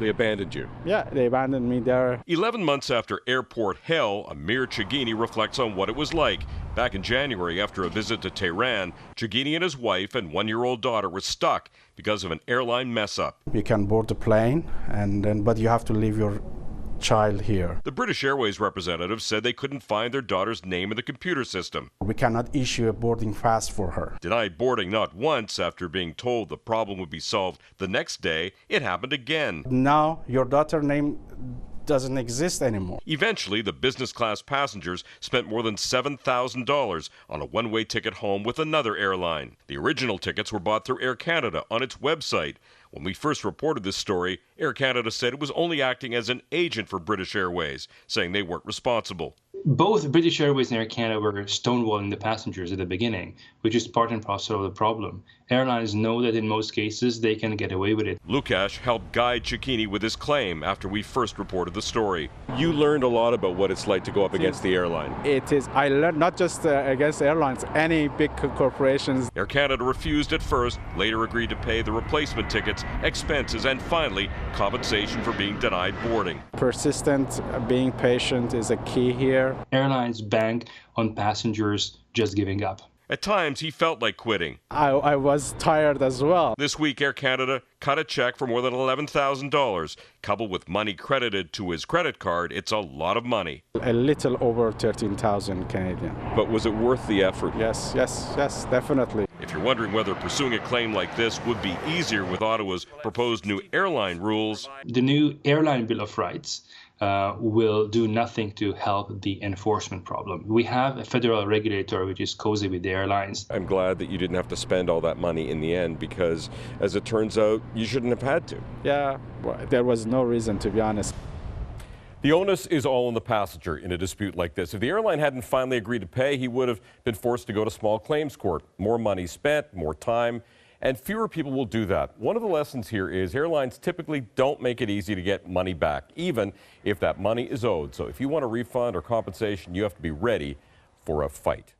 They abandoned you. Yeah, they abandoned me there. 11 months after airport hell, Amir Chagini reflects on what it was like. Back in January, after a visit to Tehran, Chagini and his wife and one-year-old daughter were stuck because of an airline mess-up. You can board the plane, but you have to leave your child here. The British Airways representative said they couldn't find their daughter's name in the computer system. We cannot issue a boarding pass for her. Denied boarding not once after being told the problem would be solved the next day, it happened again. Now your daughter's name doesn't exist anymore. Eventually, the business class passengers spent more than $7,000 on a one-way ticket home with another airline. The original tickets were bought through Air Canada on its website. When we first reported this story, Air Canada said it was only acting as an agent for British Airways, saying they weren't responsible. Both British Airways and Air Canada were stonewalling the passengers at the beginning, which is part and parcel of the problem. Airlines know that in most cases they can get away with it. Lukash helped guide Chagini with his claim after we first reported the story. You learned a lot about what it's like to go up against the airline. It is. I learned not just against airlines, any big corporations. Air Canada refused at first, later agreed to pay the replacement tickets, expenses, and finally, compensation for being denied boarding. Persistent, being patient is a key here. Airlines bank on passengers just giving up. At times, he felt like quitting. I was tired as well. This week, Air Canada cut a check for more than $11,000. Coupled with money credited to his credit card, it's a lot of money. A little over 13,000 Canadian. But was it worth the effort? Yes, definitely. If you're wondering whether pursuing a claim like this would be easier with Ottawa's proposed new airline rules, the new airline Bill of Rights will do nothing to help the enforcement problem. We have a federal regulator which is cozy with the airlines. I'm glad that you didn't have to spend all that money in the end because, as it turns out, you shouldn't have had to. Yeah, well, there was no reason, to be honest. The onus is all on the passenger in a dispute like this. If the airline hadn't finally agreed to pay, he would have been forced to go to small claims court. More money spent, more time, and fewer people will do that. One of the lessons here is airlines typically don't make it easy to get money back, even if that money is owed. So if you want a refund or compensation, you have to be ready for a fight.